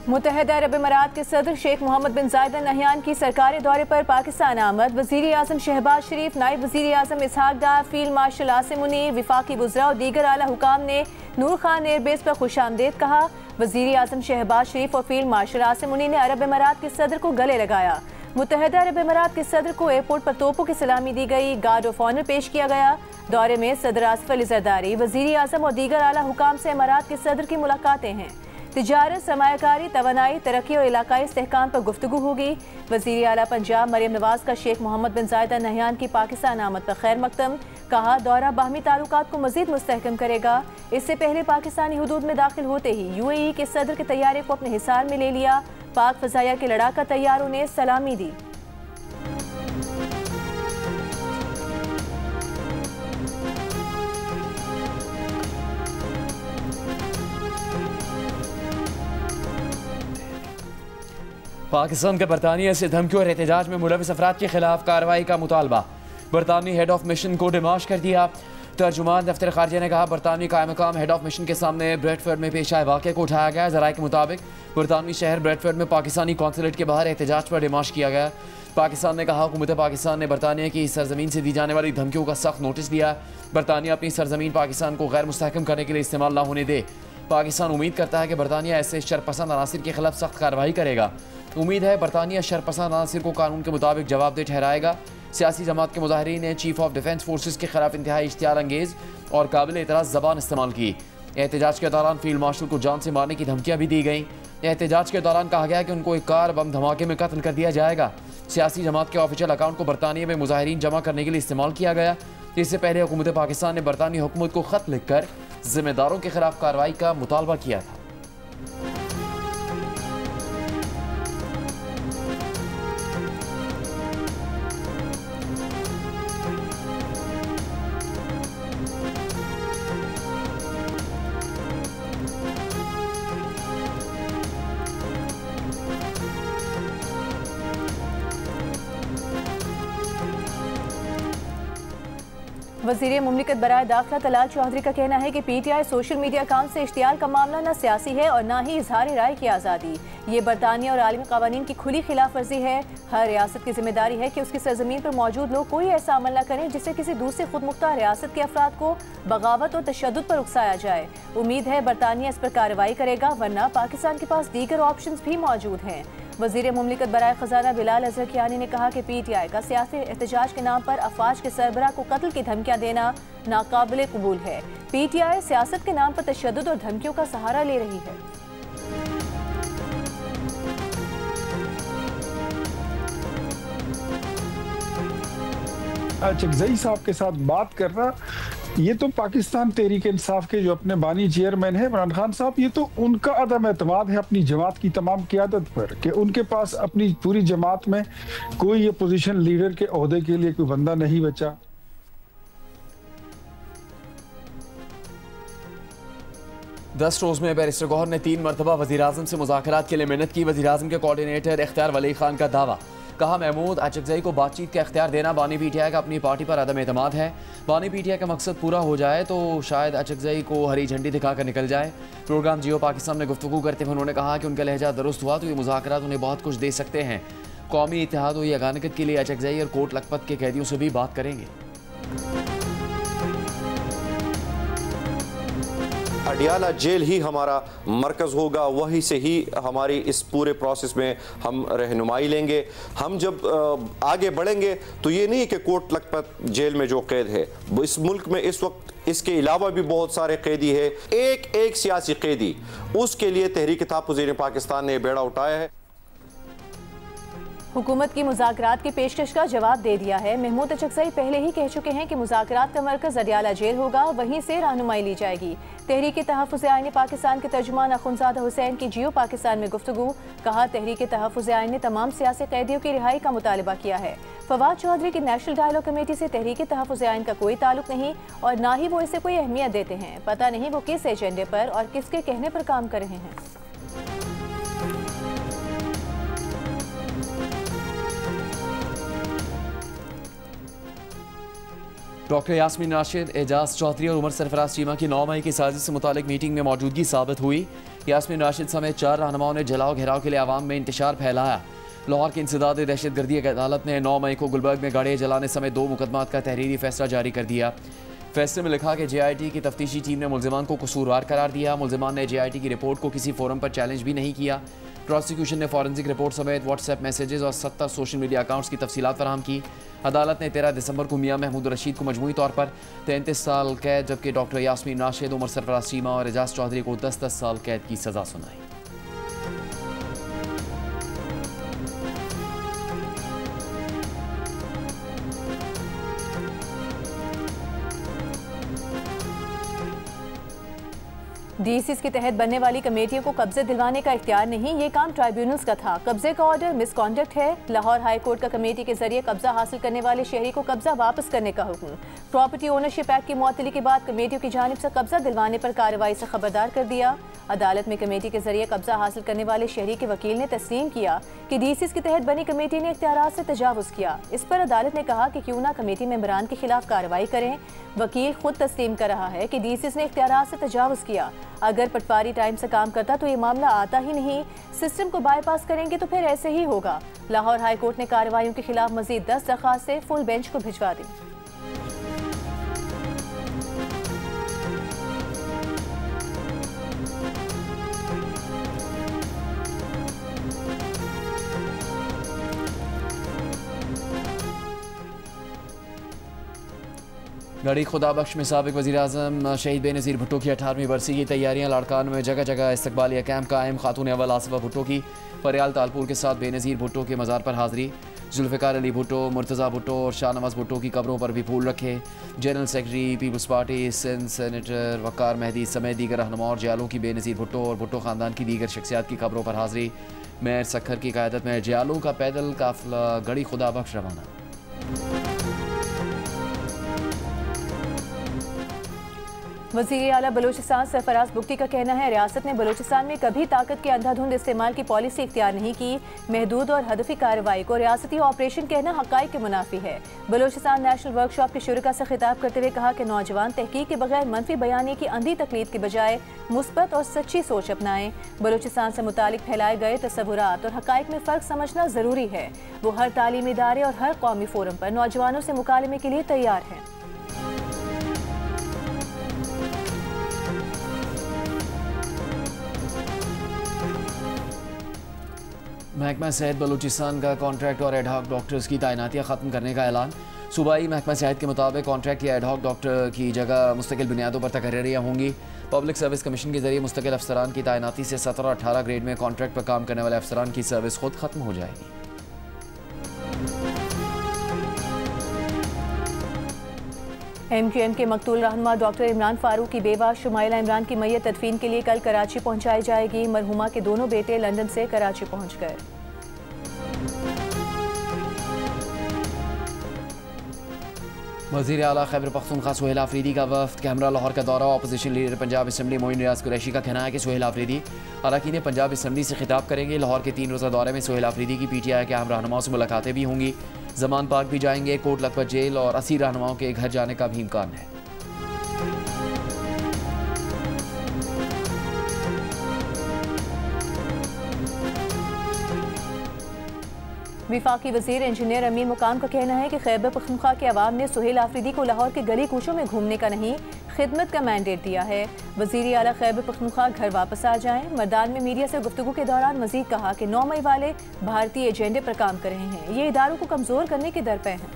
मुत्तहिदा अरब अमीरात के सदर शेख मोहम्मद बिन जायद अल नहयान की सरकारी दौरे पर पाकिस्तान आमद। वज़ीर आज़म शहबाज शरीफ, नायब वज़ीर आज़म इसहाक डार, फील्ड मार्शल आसिम मुनीर, विफाकी वज़रा और दीगर आला हुकाम ने नूर खान एयरबेस पर खुशामदीद कहा। वज़ीर आज़म शहबाज शरीफ और फील्ड मार्शल आसिम मुनीर ने अरब अमीरात के सदर को गले लगाया। मुत्तहिदा अरब अमीरात के सदर को एयरपोर्ट पर तोपों की सलामी दी गई, गार्ड ऑफ ऑनर पेश किया गया। दौरे में सदर आसिफ अली ज़रदारी, वज़ीर आज़म और दीगर आला हुकाम से अमीरात के सदर की मुलाकातें हैं। तिजारत, सरमायाकारी, तवानाई, तरक्की और इलाकाई इस्तेहकाम पर गुफ्तगू होगी। वज़ीर आला पंजाब मरियम नवाज का शेख मोहम्मद बिन जायद अल नहयान की पाकिस्तान आमद पर खैर मकदम। कहा, दौरा बाहमी ताल्लुकात को मज़ीद मुस्तहकम करेगा। इससे पहले पाकिस्तानी हुदूद में दाखिल होते ही UAE के सदर के तैयारे को अपने हिसार में ले लिया। पाक फ़ज़ाइया के लड़ाका तैयारों ने सलामी दी। पाकिस्तान का बरतानिया से धमकियों और एहतजाज में मुलविस अफराद के खिलाफ कार्रवाई का मुतालबा। बरतानवी हेड ऑफ मिशन को डिमाश कर दिया। तर्जुमान दफ्तर खारजा ने कहा, बरतानवी कायम मकाम हेड ऑफ मिशन के सामने ब्रेडफर्ड में पेश आए वाक़े को उठाया गया। ज़राए के मुताबिक बरतानवी शहर ब्रेडफर्ड में पाकिस्तानी कौंसलेट के बाहर एहतजाज पर डिमाश किया गया। पाकिस्तान ने कहा, हुकूमत पाकिस्तान ने बरतानिया की सरजमीन से दी जाने वाली धमकियों का सख्त नोटिस दिया। बरतानिया अपनी सरजमीन पाकिस्तान को गैर मुस्तहकम करने के लिए इस्तेमाल न होने दे। पाकिस्तान उम्मीद करता है कि बरतानिया ऐसे शरपसंद अनासिर के खिलाफ सख्त कार्रवाई करेगा। उम्मीद है बरतानिया शरपसंद अनासिर को कानून के मुताबिक जवाबदेह ठहराएगा। सियासी जमात के मुजाहिरीन ने चीफ ऑफ डिफेंस फोर्सेस के खिलाफ इंतहाई इश्तियार अंगेज और काबिल एतराज़ ज़बान इस्तेमाल की। एहतजाज के दौरान फील्ड मार्शल को जान से मारने की धमकियाँ भी दी गईं। एहतजाज के दौरान कहा गया कि उनको एक कार बम धमाके में कत्ल कर दिया जाएगा। सियासी जमात के ऑफिशियल अकाउंट को बरतानिया में मुजाहिरीन जमा करने के लिए इस्तेमाल किया गया। इससे पहले हुकूमत पाकिस्तान ने बरतानी हुकूमत को ख़त लिखकर जिम्मेदारों के खिलाफ कार्रवाई का मुतालबा किया था। वज़ीर मुमलिकत बराए दाखिला तलाल चौधरी का कहना है कि PTI सोशल मीडिया अकाउंट से इश्तियाल का मामला न सियासी है और न ही इजहार राय की आज़ादी। ये बरतानिया और आलमी क़वानीन की खुली खिलाफ वर्जी है। हर रियासत की जिम्मेदारी है कि उसकी सरजमीन पर मौजूद लोग कोई ऐसा अमल न करें जिससे किसी दूसरे खुद मुख्तार रियासत के अफराद को बगावत और तशद्दुद पर उकसाया जाए। उम्मीद है बरतानिया इस पर कार्रवाई करेगा, वरना पाकिस्तान के पास दीगर ऑप्शन भी मौजूद हैं। वज़ीर मुमलिकत बराए ख़जाना बिलाल अज़हर कियानी ने कहा कि PTI का सियासी एहतजाज के नाम पर अफवाज के सरबराह को कत्ल की धमकियाँ देना नाकाबिल कबूल है। PTI सियासत के नाम पर तशद्दुद और धमकियों का सहारा ले रही है। चकजई साहब के साथ बात करना, ये तो पाकिस्तान तहरीक इंसाफ के जो अपने बानी चेयरमैन है इमरान खान साहब, ये तो उनका अदम एतमाद है अपनी जमात की तमाम क़यादत पर कि उनके पास अपनी पूरी जमात में कोई ये पोजीशन लीडर के ओहदे के लिए कोई बंदा नहीं बचा। 10 रोज़ में बैरिस्टर गौहर ने 3 मरतबा वज़ीर आज़म से मुज़ाकरात के लिए मिन्नत की। वज़ीर आज़म के कोऑर्डिनेटर इख्तियार वली खान का दावा। कहा, महमूद अचकज़ई को बातचीत का इख्तियार देना बानी PTI का अपनी पार्टी पर अदम एतमाद है। बानी PTI का मकसद पूरा हो जाए तो शायद अचकज़ई को हरी झंडी दिखाकर निकल जाए। प्रोग्राम जियो पाकिस्तान में गुफ्तगू करते हुए उन्होंने कहा कि उनका लहजा दुरुस्त हुआ तो ये मुज़ाकरात उन्हें बहुत कुछ दे सकते हैं। कौमी इत्तेहाद और यगानकत के लिए अचकज़ई और कोट लखपत के कैदियों से भी बात करेंगे। अडियाला जेल ही हमारा मरकज़ होगा, वहीं से ही हमारी इस पूरे प्रोसेस में हम रहनुमाई लेंगे। हम जब आगे बढ़ेंगे तो ये नहीं कि कोट लखपत जेल में जो कैद है, इस मुल्क में इस वक्त इसके अलावा भी बहुत सारे कैदी है। एक एक सियासी कैदी, उसके लिए तहरीक तहफ़्फ़ुज़ पाकिस्तान ने बेड़ा उठाया है। हुकूमत की मुज़ाकरात की पेशकश का जवाब दे दिया है। महमूद अचकज़ई पहले ही कह चुके हैं कि मुज़ाकरात का मरकज़ अडियाला जेल होगा, वहीं से रहनुमाई ली जाएगी। तहरीक तहफ़्फ़ुज़ आईन पाकिस्तान के तर्जुमान अख़ुंज़ादा हुसैन की जियो पाकिस्तान में गुफ्तगू। कहा, तहरीक तहफ़्फ़ुज़ आईन ने तमाम सियासी कैदियों की रिहाई का मुतालबा किया है। फवाद चौधरी की नेशनल डायलॉग कमेटी से तहरीक तहफ़्फ़ुज़ आईन का कोई ताल्लुक नहीं और ना ही वो इसे कोई अहमियत देते हैं। पता नहीं वो किस एजेंडे पर और किसके कहने पर काम कर रहे हैं। डॉक्टर यास्मीन राशिद, एजाज चौधरी और उमर सरफराज चीमा की 9 मई की साजिश से मुतालिक मीटिंग में मौजूदगी साबित हुई। यास्मीन राशिद समेत 4 रहनुमाओं ने जलाओ घेराव के लिए आवाम में इंतशार फैलाया। लाहौर की इंसदाद दहशतगर्दी अदालत ने 9 मई को गुलबर्ग में गाड़ियाँ जलाने समेत 2 मुकदमात का तहरीरी फैसला जारी कर दिया। फैसले में लिखा कि JIT की तफ्तीशी टीम ने मुल्जिमान को कसूरवार करार दिया। मुल्जिमान ने JIT की रिपोर्ट को किसी फोरम पर चैलेंज भी नहीं किया। प्रोसिक्यूशन ने फॉरेंसिक रिपोर्ट समेत व्हाट्सएप मैसेजेस और 70 सोशल मीडिया अकाउंट्स की तफसीलात फराहम की। अदालत ने 13 दिसंबर को मियां महमूद रशीद को मजमूई तौर पर 33 साल कैद, जबकि डॉक्टर यास्मीन राशिद, उमर सरफराज चीमा और एजाज चौधरी को 10-10 साल कैद की सजा सुनाई। DCs के तहत बनने वाली कमेटियों को कब्जे दिलवाने का इख्तियार नहीं, ये काम ट्राइब्यूनल्स का था। कब्जे का ऑर्डर मिसकॉन्डक्ट है। लाहौर हाई कोर्ट का कमेटी के जरिए कब्जा हासिल करने वाले शहरी को कब्जा वापस करने का हुक्म। प्रॉपर्टी ओनरशिप एक्ट की मुअत्तली के बाद कमेटियों की जानिब से कब्जा दिलवाने पर कार्रवाई से खबरदार कर दिया। अदालत में कमेटी के जरिए कब्जा हासिल करने वाले शहरी के वकील ने तस्लीम किया कि DCs के तहत बनी कमेटी ने इख्तियारात से तजावुज़ किया। इस पर अदालत ने कहा कि क्यों ना कमेटी मेंबरान के खिलाफ कार्रवाई करें। वकील खुद तस्लीम कर रहा है कि DCs ने इख्तियारात से तजावुज़ किया। अगर पटवारी टाइम से काम करता तो ये मामला आता ही नहीं। सिस्टम को बाईपास करेंगे तो फिर ऐसे ही होगा। लाहौर हाई कोर्ट ने कार्रवाइयों के खिलाफ मजीद 10 दरख्वास्तें फुल बेंच को भिजवा दी। गढ़ी खुदाबख्श में साबिक वज़ीर-ए-आज़म शहीद बेनज़ीर भुट्टो की 18वीं बरसी की तैयारियां। लाड़कान में जगह जगह इस्तकबालिया कैंप कायम। खातून अव्वल आसिफा भुट्टो की फरियाल तालपुर के साथ बेनज़ीर भुट्टो के मज़ार पर हाज़री। जुल्फ़िकार अली भुट्टो, मुर्तज़ा भुट्टो और शाहनवाज़ भुट्टो की कब्रों पर भी फूल रखे। General secretary peoples party Sindh senator Waqar Mehdi समेत दीगर रहनुमा और जयालों की बेनज़ीर भुट्टो और भुट्टो ख़ानदान की दीगर शख्सियात की कब्रों पर हाज़री। मेयर सखर की क़यादत में जयालों का पैदल काफ़िला गढ़ी खुदाबख्श रवाना। वज़ीर आला बलूचिस्तान सरफराज बुगटी का कहना है, रियासत ने बलूचिस्तान में कभी ताकत के अंधाधुंध इस्तेमाल की पॉलिसी इख्तियार नहीं की। महदूद और हदफी कार्रवाई को रियासती ऑपरेशन कहना हक़ाइक़ के मुनाफी है। बलूचिस्तान नेशनल वर्कशॉप के शुरका से खिताब करते हुए कहा कि नौजवान तहकीक के बगैर मनफी बयानी की अंधी तकलीद के बजाय मुस्बत और सच्ची सोच अपनाएं। बलूचिस्तान से मुतालिक फैलाए गए तसव्वुरात और हक़ाइक़ में फ़र्क समझना ज़रूरी है। वो हर तालीमी इदारे और हर कौमी फोरम पर नौजवानों से मुकालमे के लिए तैयार हैं। महकमा सेहत बलूचिस्तान का कॉन्ट्रैक्ट और एडहॉक डॉक्टर्स की तैनातियाँ ख़त्म करने का ऐलान। सूबाई महकमा सेहत के मुताबिक कॉन्ट्रैक्ट या एडहॉक डॉक्टर की जगह मुस्तकिल बुनियादों पर तकर्रियाँ होंगी। पब्लिक सर्विस कमीशन के जरिए मुस्तकिल अफसरान की तैनाती से 17-18 ग्रेड में कॉन्ट्रैक्ट पर काम करने वाले अफसरान की सर्विस खुद ख़त्म हो जाएगी। MQM के मकतूल रहनुमा डॉक्टर इमरान फारूक की बेवा शुमाइला इमरान की मैयत तदफीन के लिए कल कराची पहुंचाई जाएगी। मरहुमा के दोनों बेटे लंदन से कराची पहुंच गए। वज़ीर आला खैबर पख्तूनख्वा सुहेल आफरीदी का वफ्द कैमरा लाहौर का दौरा। Opposition leader Punjab assembly Moin Riaz Qureshi का कहना है कि सुहेल आफरीदी अरकान पंजाब असम्बली से खिताब करेंगे। लाहौर के 3 रोज़ा दौरे में सुहेल आफरीदी की PTI के अहम रहनुमाओं से मुलाकातें भी होंगी। जमान पार्क भी जाएंगे। कोट लखपत जेल और 80 रहनुमाओं के घर जाने का भी इम्कान है। विफाकी वज़ीर इंजीनियर अमीर मुकाम का कहना है कि खैबर पख्तूनख्वा के अवाम ने सुहेल आफरीदी को लाहौर के गली कूचों में घूमने का नहीं, खिदमत का मैंडेट दिया है। वज़ीर आला खैबर पख्तूनख्वा घर वापस आ जाएं। मर्दान में मीडिया से गुफ्तगू के दौरान मजीद कहा कि 9 मई वाले भारतीय एजेंडे पर काम कर रहे हैं। ये इदारों को कमज़ोर करने के दर पे हैं।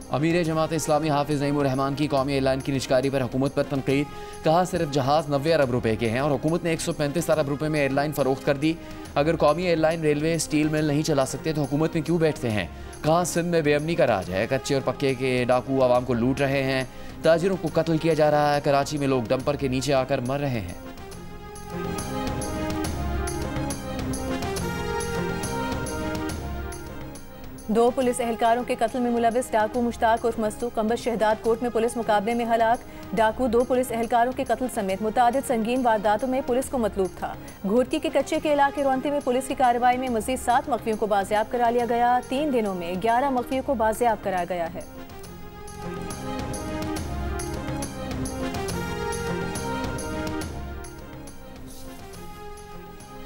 अमीर जमात इस्लामी हाफिज़ नईमुर रहमान की कौमी एयरलाइन की निजकारी पर हुकूमत पर तनकीद। कहा सिर्फ जहाज़ 90 अरब रुपए के हैं और हुकूमत ने 135 अरब रुपए में एयरलाइन फरोख्त कर दी। अगर कौमी एयरलाइन रेलवे स्टील मिल नहीं चला सकते तो हुकूमत में क्यों बैठते हैं। कहा सिंध में बेअमनी का राज है। कच्चे और पक्के के डाकू आवाम को लूट रहे हैं। ताजिरों को कत्ल किया जा रहा है। कराची में लोग डंपर के नीचे आकर मर रहे हैं। दो पुलिस एहलकारों के कत्ल में मुलविस डाकू मुश्ताक उर्फ मस्तू कंबस शहदाद कोर्ट में पुलिस मुकाबले में हलाक। डाकू दो पुलिस एहलकारों के कत्ल समेत मुतादिद संगीन वारदातों में पुलिस को मतलूब था। घोटकी के कच्चे के इलाके रोंती में पुलिस की कार्रवाई में मजीद 7 मख्फियों को बाजियाब करा लिया गया। 3 दिनों में 11 मख्फियों को बाजियाब कराया गया है।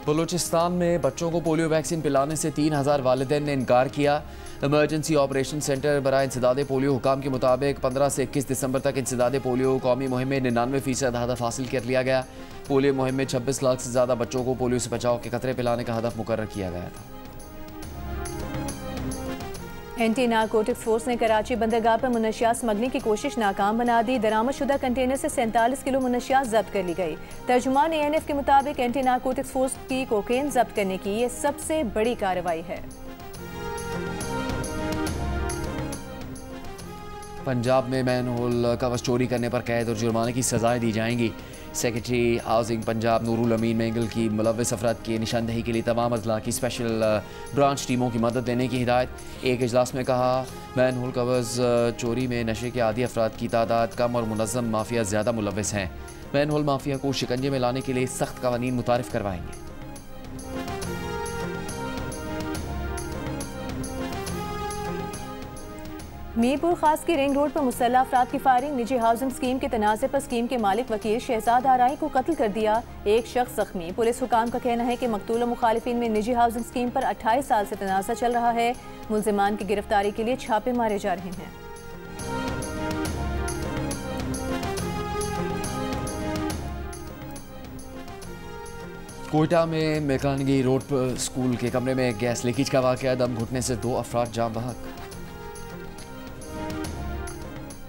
बलूचिस्तान में बच्चों को पोलियो वैक्सीन पिलाने से 3000 वालिदैन ने इनकार किया। इमरजेंसी ऑपरेशन सेंटर बराए इंसदादे पोलियो हुकाम के मुताबिक 15 से 21 दिसंबर तक इंसदादे पोलियो कौमी मुहिम में 99% हदफ हासिल कर लिया गया। पोलियो मुहिम में 26 लाख से ज़्यादा बच्चों को पोलियो से बचाव के खतरे पिलाने का हदफ मुकर्रर किया गया था। एंटी नारकोटिक्स फोर्स ने कराची बंदरगाह पर मुनशियात स्मगलिंग की कोशिश नाकाम बना दी। दरामदशुदा कंटेनर से 47 किलो मुनशियात जब्त कर ली गई। तर्जुमान ANF के मुताबिक एंटी नारकोटिक्स फोर्स की कोकेन जब्त करने की ये सबसे बड़ी कार्रवाई है। पंजाब में मैनहोल कवच चोरी करने पर कैद और जुर्माने की सजाएं दी जाएंगी। सेक्रेटरी हाउसिंग पंजाब नूरुल अमीन मैंगल की मुलव्विस अफराद की निशानदही के लिए तमाम अजला की स्पेशल ब्रांच टीमों की मदद देने की हिदायत। एक इजलास में कहा, मैनहोल कवच चोरी में नशे के आदी अफराद की तादाद कम और मुनज़्ज़म माफिया ज़्यादा मुलव्विस हैं। मैनहोल माफिया को शिकंजे में लाने के लिए सख्त कवानीन मुतारिफ करवाएंगे। मीरपुर खास की रिंग रोड पर मुसल्लह अफराद की फायरिंग। निजी हाउसिंग स्कीम के तनाज़े पर स्कीम के मालिक वकील शहजाद आराई को कत्ल कर दिया। एक शख्स जख्मी। पुलिस हुकाम का कहना है कि मकतूल मुखालिफिन में निजी हाउसिंग स्कीम पर 28 साल से तनाज़ा चल रहा है। मुल्जिमान की गिरफ्तारी के लिए छापे मारे जा रहे हैं। कोयटा में मेकानगी रोड पर स्कूल के कमरे में गैस लीकेज का वाक़या। दम घुटने से 2 अफराद जान बहक।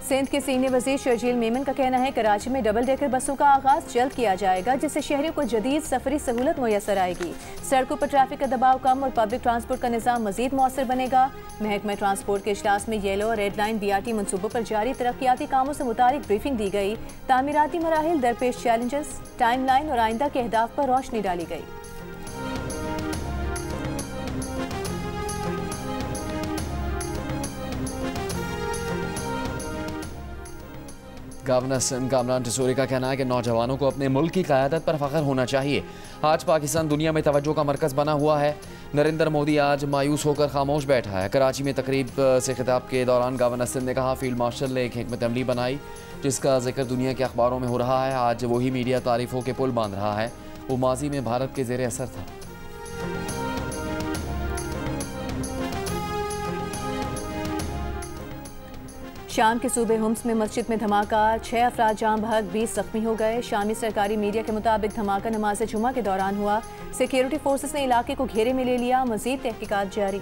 सिंध के सीनियर वजीर शर्जील मेमन का कहना है कराची में डबल डेकर बसों का आगाज जल्द किया जाएगा, जिससे शहरियों को जदीद सफरी सहूलत मुयसर आएगी। सड़कों पर ट्रैफिक का दबाव कम और पब्लिक ट्रांसपोर्ट का निज़ाम मजीद मौसर बनेगा। महकमा ट्रांसपोर्ट के इजलास में येलो और रेड लाइन BRT मनसूबों पर जारी तरक्याती कामों से मुतालिक ब्रीफिंग दी गई। तामीराती मराहिल, दरपेश चैलेंजेस, टाइम लाइन और आइंदा के अहदाफ पर रोशनी डाली गई। गवर्नर सिंध कामरान टिसोरी का कहना है कि नौजवानों को अपने मुल्क की क़यादत पर फ़ख्र होना चाहिए। आज पाकिस्तान दुनिया में तवज्जो का मरकज़ बना हुआ है। नरेंद्र मोदी आज मायूस होकर खामोश बैठा है। कराची में तकरीब से खिताब के दौरान गवर्नर सिंध ने कहा, फील्ड मार्शल ने एक हिकमत अमली बनाई जिसका जिक्र दुनिया के अखबारों में हो रहा है। आज वही मीडिया तारीफ़ों के पुल बांध रहा है। वो माजी में भारत के ज़ेर असर था। शाम के सूबे हुम्स में मस्जिद में धमाका। 6 अफराद जाम बहक, 20 जख्मी हो गए। शामी सरकारी मीडिया के मुताबिक धमाका नमाज जुमा के दौरान हुआ। सिक्योरिटी फोर्सेस ने इलाके को घेरे में ले लिया। मजीद तहकीकात जारी।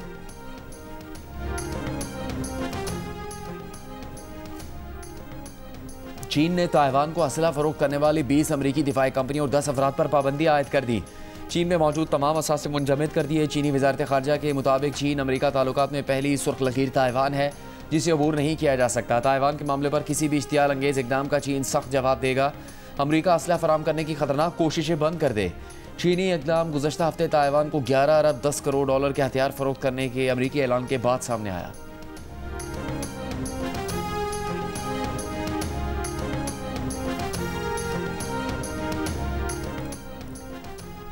चीन ने ताइवान को असला फरोख्त करने वाली 20 अमरीकी दिफाई कंपनियों और 10 अफराद पर पाबंदी आयद कर दी। चीन में मौजूद तमाम असासे मुंजमद कर दिए। चीनी वजारत खारजा के मुताबिक चीन अमरीका ताल्लुकात में पहली सुर्ख लकीर ताइवान है जिसे अबूर नहीं किया जा सकता। ताइवान के मामले पर किसी भी इश्तियाल अंगेज इकदाम का चीन सख्त जवाब देगा। अमरीका असला फराम करने की खतरनाक कोशिशें बंद कर दे। चीनी इकदाम गुज़श्ता हफ्ते ताइवान को 11 अरब 10 करोड़ डॉलर के हथियार फरोख्त करने के अमरीकी ऐलान के बाद सामने आया।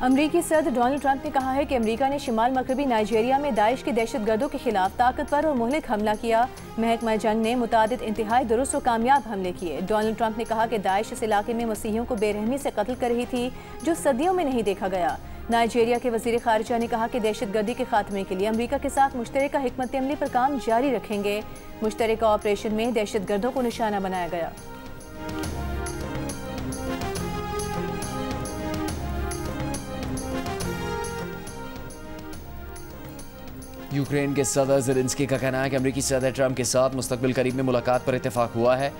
अमरीकी सदर डोनाल्ड ट्रंप ने कहा है कि अमरीका ने शिमाल मगरबी नाइजीरिया में दाइश के दहशतगर्दों के खिलाफ ताकतवर और मुहलिक हमला किया। महकमा जंग ने मुतादिद इंतहाई दुरुस्त और कामयाब हमले किए। डोनाल्ड ट्रंप ने कहा कि दाइश इस इलाके में मसीहियों को बेरहमी से कत्ल कर रही थी, जो सदियों में नहीं देखा गया। नाइजीरिया के वजीर खारिजा ने कहा कि दहशतगर्दी के खात्मे के लिए अमरीका के साथ मुश्तरका हिकमत अमली पर काम जारी रखेंगे। मुश्तरका ऑपरेशन में दहशतगर्दों को निशाना बनाया गया। यूक्रेन के सदर ज़ेलेंस्की का कहना है कि अमरीकी सदर ट्रंप के साथ मुस्तकबिल करीब में मुलाकात पर इत्तेफाक हुआ है।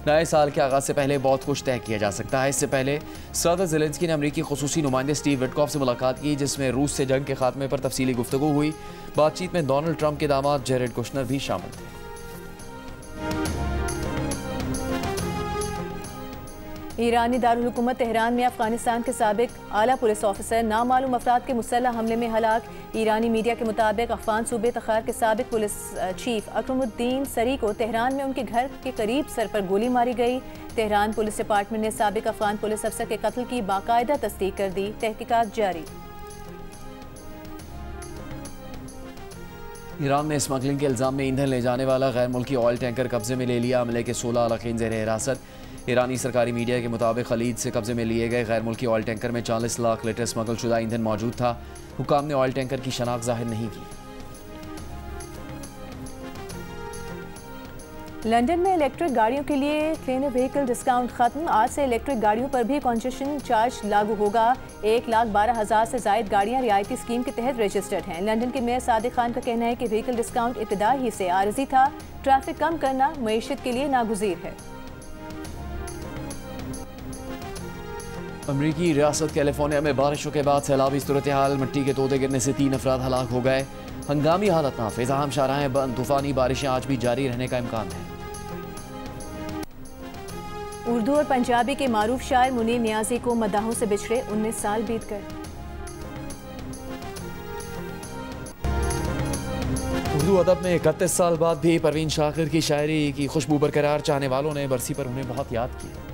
नए साल के आगाज़ से पहले बहुत कुछ तय किया जा सकता है। इससे पहले सदर ज़ेलेंस्की ने अमरीकी खुसूसी नुमाइंदे स्टीव विटकॉफ से मुलाकात की, जिसमें रूस से जंग के खात्मे पर तफसीली गुफ्तगू हुई। बातचीत में डोनाल्ड ट्रंप के दामाद जेरेड कुशनर भी शामिल थे। ईरानी दारुल हुकूमत तेहरान में अफगानिस्तान के साबिक आला पुलिस ऑफिसर नामालूम अफराद के मुसल्लह हमले में हलाक। ईरानी मीडिया के मुताबिक अफगान सूबे तखार के साबिक पुलिस चीफ अकरमुद्दीन सरी को तेहरान में उनके घर के करीब सर पर गोली मारी गई। तेहरान पुलिस डिपार्टमेंट ने साबिक अफगान पुलिस अफसर के कत्ल की बाकायदा तस्दीक कर दी। तहकीकात जारी। ईरान ने स्मगलिंग के इल्ज़ाम में ईंधन ले जाने वाला गैर मुल्की ऑयल टैंकर कब्जे में ले लिया। अमले के 16 अरकान ज़ेर हिरासत। ईरानी सरकारी मीडिया के मुताबिक खलीज से कब्जे में लिए गए गैर मुल्की ऑयल टैंकर में 40 लाख लीटर स्मगल शुदा ईंधन मौजूद था। हुकाम ने ऑयल टैंकर की शनाख्त जाहिर नहीं की। लंदन में इलेक्ट्रिक गाड़ियों के लिए क्लीनर व्हीकल डिस्काउंट खत्म। आज से इलेक्ट्रिक गाड़ियों पर भी कंसेशन चार्ज लागू होगा। 1,12,000 से जायद गाड़ियां रियायती स्कीम के तहत रजिस्टर्ड हैं। लंदन के मेयर सादिक खान का कहना है कि व्हीकल डिस्काउंट इब्तिदा ही से आरजी था। ट्रैफिक कम करना मईशत के लिए नागुज़ीर है। अमरीकी रियासत कैलिफोर्निया में बारिशों के बाद सैलाबी सूरत हाल। मिट्टी के तोदे गिरने से 3 अफराद हलाक हो गए। हंगामी हालत नाफिज। अहम शाहराहें बंद। तूफानी बारिशें आज भी जारी रहने का इम्कान है। उर्दू और पंजाबी के मारूफ शायर मुनीर नियाजी को मदाहों से बिछड़े 19 साल बीत गए। उर्दू अदब में 31 साल बाद भी परवीन शाकिर की शायरी की खुशबू बरकरार। चाहने वालों ने बरसी पर उन्हें बहुत याद किया।